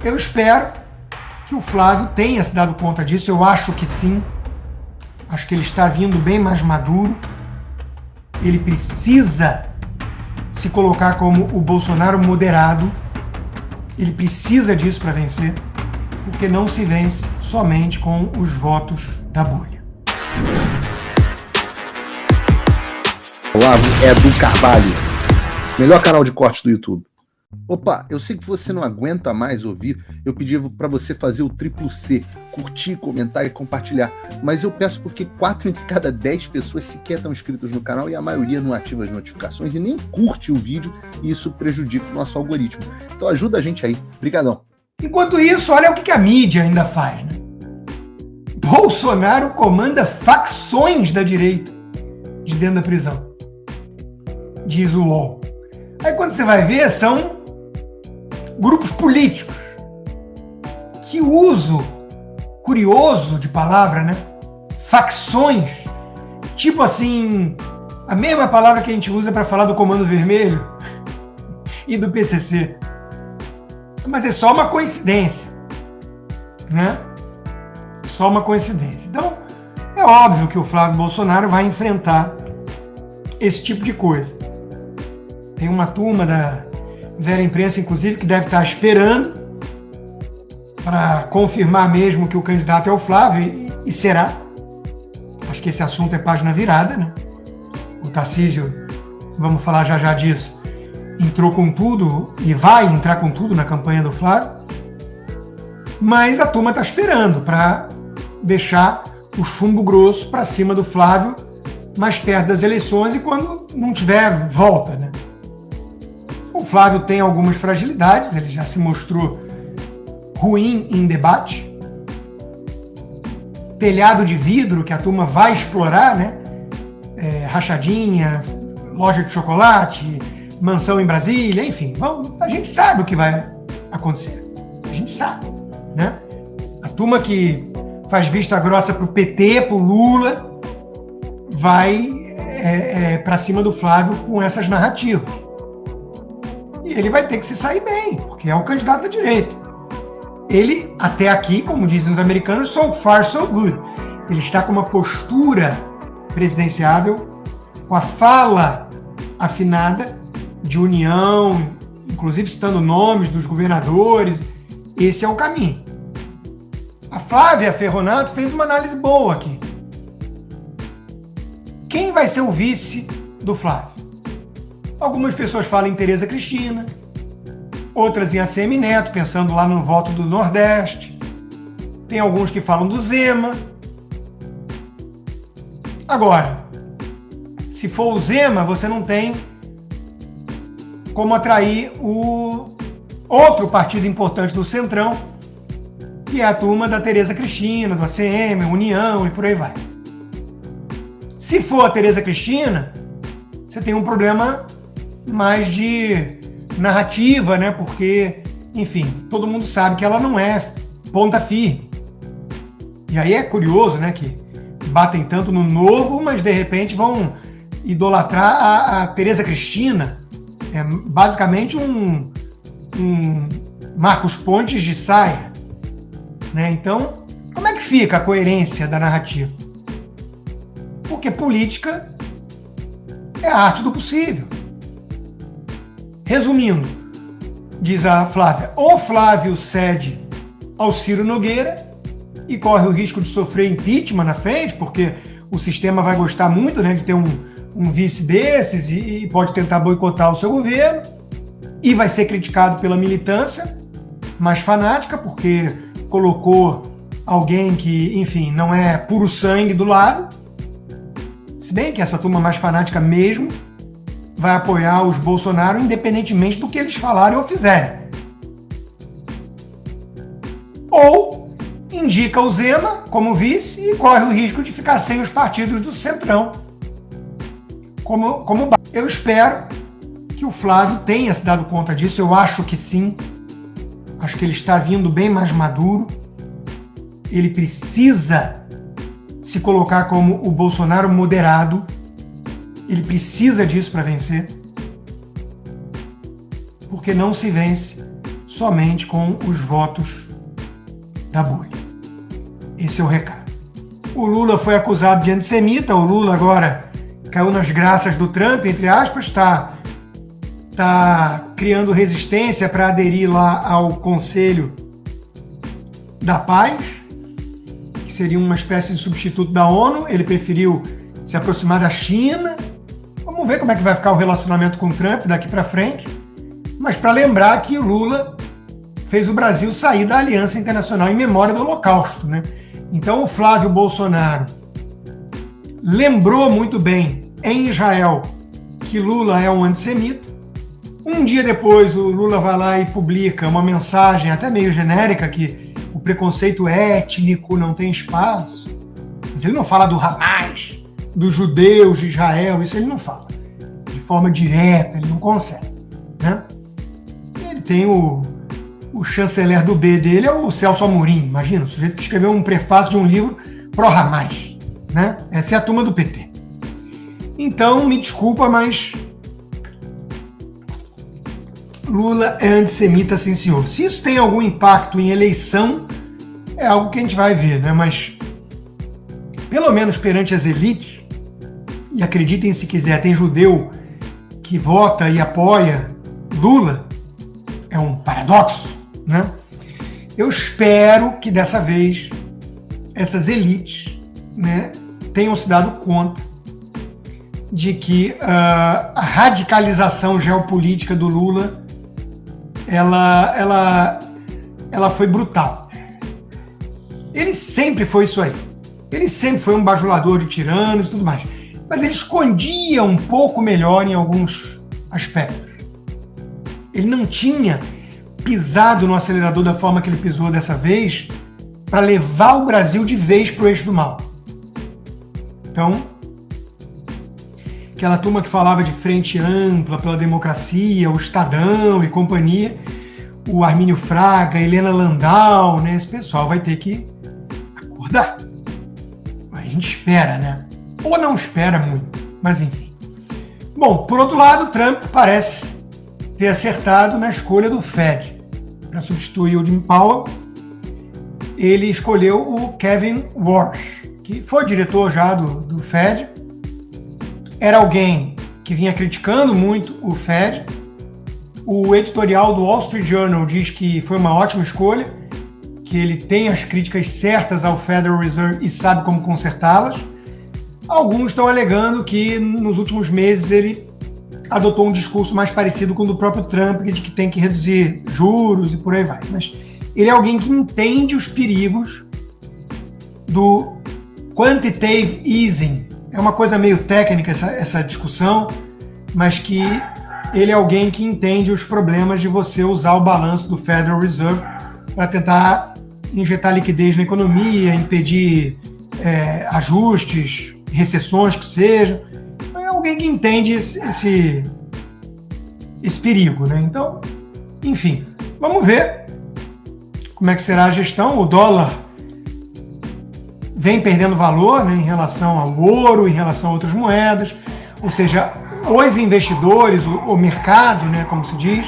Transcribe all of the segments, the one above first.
Eu espero que o Flávio tenha se dado conta disso, eu acho que sim. Acho que ele está vindo bem mais maduro. Ele precisa se colocar como o Bolsonaro moderado. Ele precisa disso para vencer, porque não se vence somente com os votos da bolha. Olavo é do Carvalho, melhor canal de cortes do YouTube. Opa, eu sei que você não aguenta mais ouvir, eu pedi para você fazer o triplo C, curtir, comentar e compartilhar, mas eu peço porque 4 entre cada 10 pessoas sequer estão inscritas no canal e a maioria não ativa as notificações e nem curte o vídeo, e isso prejudica o nosso algoritmo. Então ajuda a gente aí, brigadão. Enquanto isso, olha o que a mídia ainda faz, né? Bolsonaro comanda facções da direita de dentro da prisão, diz o UOL. Aí quando você vai ver, são grupos políticos. Que uso curioso de palavra, né? Facções. Tipo assim, a mesma palavra que a gente usa para falar do Comando Vermelho e do PCC. Mas é só uma coincidência, né? Só uma coincidência. Então, é óbvio que o Flávio Bolsonaro vai enfrentar esse tipo de coisa. Tem uma turma da velha imprensa, inclusive, que deve estar esperando para confirmar mesmo que o candidato é o Flávio, e será. Acho que esse assunto é página virada, né? O Tarcísio, vamos falar já disso, entrou com tudo e vai entrar com tudo na campanha do Flávio, mas a turma está esperando para deixar o chumbo grosso para cima do Flávio mais perto das eleições e quando não tiver volta, né? O Flávio tem algumas fragilidades, ele já se mostrou ruim em debate. Telhado de vidro, que a turma vai explorar, né? Rachadinha, loja de chocolate, mansão em Brasília, enfim. A gente sabe o que vai acontecer. A gente sabe, né? A turma que faz vista grossa pro PT, pro Lula, vai para cima do Flávio com essas narrativas. E ele vai ter que se sair bem, porque é o candidato da direita. Ele, até aqui, como dizem os americanos, so far so good. Ele está com uma postura presidenciável, com a fala afinada de união, inclusive citando nomes dos governadores. Esse é o caminho. A Flávia Ferronato fez uma análise boa aqui. Quem vai ser o vice do Flávio? Algumas pessoas falam em Tereza Cristina, outras em ACM Neto, pensando lá no voto do Nordeste. Tem alguns que falam do Zema. Agora, se for o Zema, você não tem como atrair o outro partido importante do Centrão, que é a turma da Tereza Cristina, do ACM, União e por aí vai. Se for a Tereza Cristina, você tem um problema mais de narrativa, né? Porque, enfim, todo mundo sabe que ela não é ponta firme. E aí é curioso, né? Que batem tanto no Novo, mas de repente vão idolatrar a Tereza Cristina. É basicamente um Marcos Pontes de saia, né? Então, como é que fica a coerência da narrativa? Porque política é a arte do possível. Resumindo, diz a Flávia, ou Flávio cede ao Ciro Nogueira e corre o risco de sofrer impeachment na frente, porque o sistema vai gostar muito, né, de ter um vice desses e pode tentar boicotar o seu governo, e vai ser criticado pela militância mais fanática, porque colocou alguém que, enfim, não é puro sangue do lado. Se bem que essa turma mais fanática mesmo vai apoiar os Bolsonaro independentemente do que eles falarem ou fizerem. Ou indica o Zema como vice e corre o risco de ficar sem os partidos do Centrão. Eu espero que o Flávio tenha se dado conta disso, eu acho que sim. Acho que ele está vindo bem mais maduro. Ele precisa se colocar como o Bolsonaro moderado. Ele precisa disso para vencer. Porque não se vence somente com os votos da bolha. Esse é o recado. O Lula foi acusado de antissemita, o Lula agora caiu nas graças do Trump, entre aspas, está criando resistência para aderir lá ao Conselho da Paz, que seria uma espécie de substituto da ONU. Ele preferiu se aproximar da China. Vamos ver como é que vai ficar o relacionamento com o Trump daqui para frente. Mas para lembrar que o Lula fez o Brasil sair da Aliança Internacional em memória do Holocausto, né? Então o Flávio Bolsonaro lembrou muito bem em Israel que Lula é um antissemita. Um dia depois o Lula vai lá e publica uma mensagem até meio genérica que o preconceito étnico não tem espaço. Mas ele não fala do Hamas, dos judeus de Israel, isso ele não fala. De forma direta, ele não consegue, né? Ele tem o chanceler do B dele é o Celso Amorim, imagina, o sujeito que escreveu um prefácio de um livro pró-Hamas, né? Essa é a turma do PT. Então, me desculpa, mas Lula é antissemita, sim senhor. Se isso tem algum impacto em eleição, é algo que a gente vai ver, né? Mas, pelo menos perante as elites, e acreditem se quiser, tem judeu que vota e apoia Lula, é um paradoxo, né? Eu espero que dessa vez essas elites, né, tenham se dado conta de que a radicalização geopolítica do Lula ela foi brutal. Ele sempre foi isso aí. Ele sempre foi um bajulador de tiranos e tudo mais. Mas ele escondia um pouco melhor em alguns aspectos. Ele não tinha pisado no acelerador da forma que ele pisou dessa vez para levar o Brasil de vez para o eixo do mal. Então, aquela turma que falava de frente ampla pela democracia, o Estadão e companhia, o Armínio Fraga, Helena Landau, né? Esse pessoal vai ter que acordar. A gente espera, né? Ou não espera muito, mas enfim. Bom, por outro lado, Trump parece ter acertado na escolha do Fed para substituir o Jim Powell. Ele escolheu o Kevin Warsh, que foi diretor já do Fed. Era alguém que vinha criticando muito o Fed. O editorial do Wall Street Journal diz que foi uma ótima escolha, que ele tem as críticas certas ao Federal Reserve e sabe como consertá-las. Alguns estão alegando que nos últimos meses ele adotou um discurso mais parecido com o do próprio Trump, de que tem que reduzir juros e por aí vai. Mas ele é alguém que entende os perigos do quantitative easing. É uma coisa meio técnica essa discussão, mas que ele é alguém que entende os problemas de você usar o balanço do Federal Reserve para tentar injetar liquidez na economia, impedir ajustes, recessões que sejam. É alguém que entende esse perigo, né? Então, enfim, vamos ver como é que será a gestão. O dólar vem perdendo valor, né, em relação ao ouro, em relação a outras moedas, ou seja, os investidores, o mercado, né, como se diz,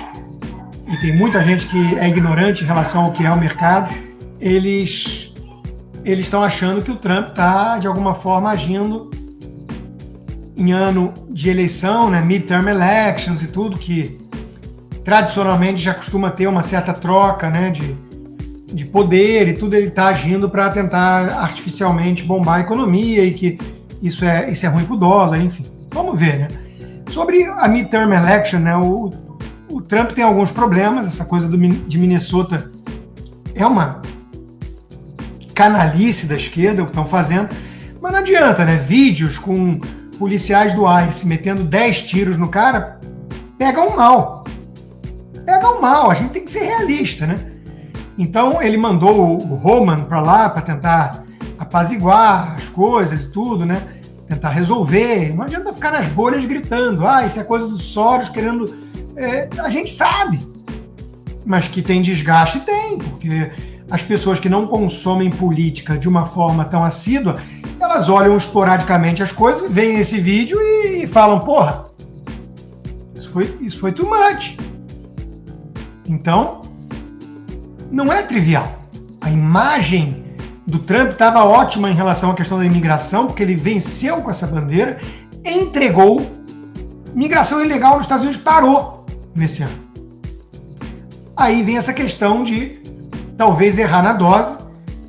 e tem muita gente que é ignorante em relação ao que é o mercado, eles estão achando que o Trump está, de alguma forma, agindo em ano de eleição, né, midterm elections e tudo, que tradicionalmente já costuma ter uma certa troca, né, de poder e tudo. Ele está agindo para tentar artificialmente bombar a economia e que isso é ruim para o dólar, enfim. Vamos ver, né? Sobre a midterm election, né, o Trump tem alguns problemas. Essa coisa de Minnesota é uma canalice da esquerda, o que estão fazendo, mas não adianta, né? Vídeos com policiais do ICE metendo 10 tiros no cara pegam mal. A gente tem que ser realista, né? Então ele mandou o Roman para lá para tentar apaziguar as coisas e tudo, né? Tentar resolver. Não adianta ficar nas bolhas gritando, isso é coisa do Soros querendo... a gente sabe, mas que tem desgaste, tem, porque as pessoas que não consomem política de uma forma tão assídua, elas olham esporadicamente as coisas, veem esse vídeo e falam, porra, isso foi too much. Então, não é trivial. A imagem do Trump estava ótima em relação à questão da imigração, porque ele venceu com essa bandeira, entregou. Migração ilegal nos Estados Unidos parou nesse ano. Aí vem essa questão de talvez errar na dose,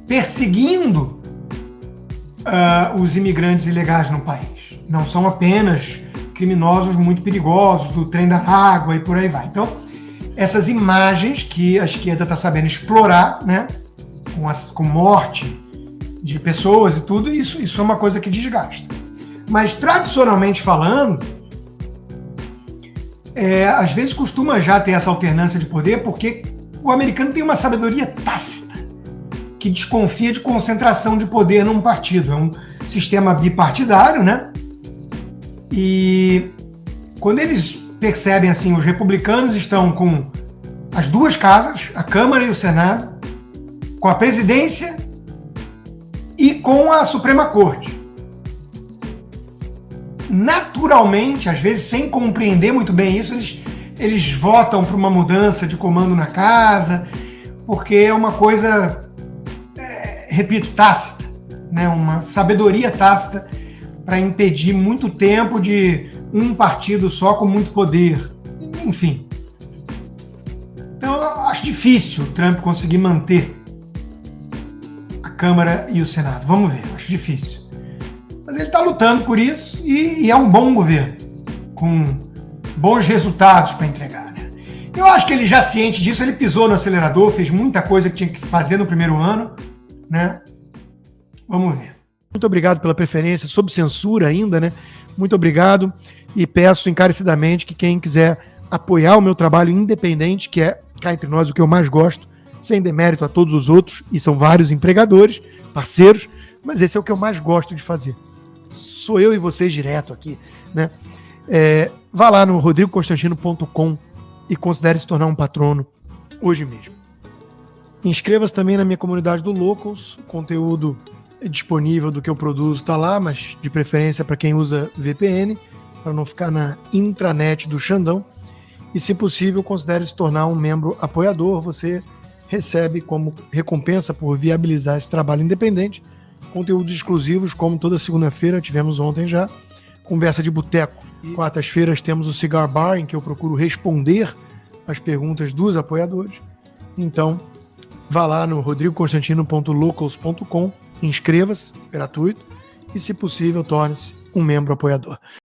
perseguindo os imigrantes ilegais no país. Não são apenas criminosos muito perigosos, do trem da água e por aí vai. Então, essas imagens que a esquerda está sabendo explorar, né, com morte de pessoas e tudo, isso é uma coisa que desgasta. Mas, tradicionalmente falando, às vezes costuma já ter essa alternância de poder, porque o americano tem uma sabedoria tácita, que desconfia de concentração de poder num partido. É um sistema bipartidário, né? E quando eles percebem assim, os republicanos estão com as duas casas, a Câmara e o Senado, com a presidência e com a Suprema Corte. Naturalmente, às vezes sem compreender muito bem isso, eles votam para uma mudança de comando na casa, porque é uma coisa, repito, tácita, né? Uma sabedoria tácita para impedir muito tempo de um partido só com muito poder. Enfim. Então, eu acho difícil o Trump conseguir manter a Câmara e o Senado. Vamos ver, acho difícil. Mas ele está lutando por isso e é um bom governo, com bons resultados para entregar, né? Eu acho que ele já ciente disso, ele pisou no acelerador, fez muita coisa que tinha que fazer no primeiro ano, né? Vamos ver. Muito obrigado pela preferência, sob censura ainda, né? Muito obrigado e peço encarecidamente que quem quiser apoiar o meu trabalho independente, que é, cá entre nós, o que eu mais gosto, sem demérito a todos os outros, e são vários empregadores, parceiros, mas esse é o que eu mais gosto de fazer. Sou eu e vocês direto aqui, né? Vá lá no rodrigoconstantino.com e considere se tornar um patrono hoje mesmo. Inscreva-se também na minha comunidade do Locals, o conteúdo disponível do que eu produzo está lá, mas de preferência para quem usa VPN, para não ficar na intranet do Xandão. E, se possível, considere se tornar um membro apoiador. Você recebe como recompensa por viabilizar esse trabalho independente conteúdos exclusivos, como toda segunda-feira, tivemos ontem já, conversa de boteco. Quartas-feiras temos o Cigar Bar, em que eu procuro responder as perguntas dos apoiadores. Então, vá lá no rodrigoconstantino.locals.com, inscreva-se, gratuito, e, se possível, torne-se um membro apoiador.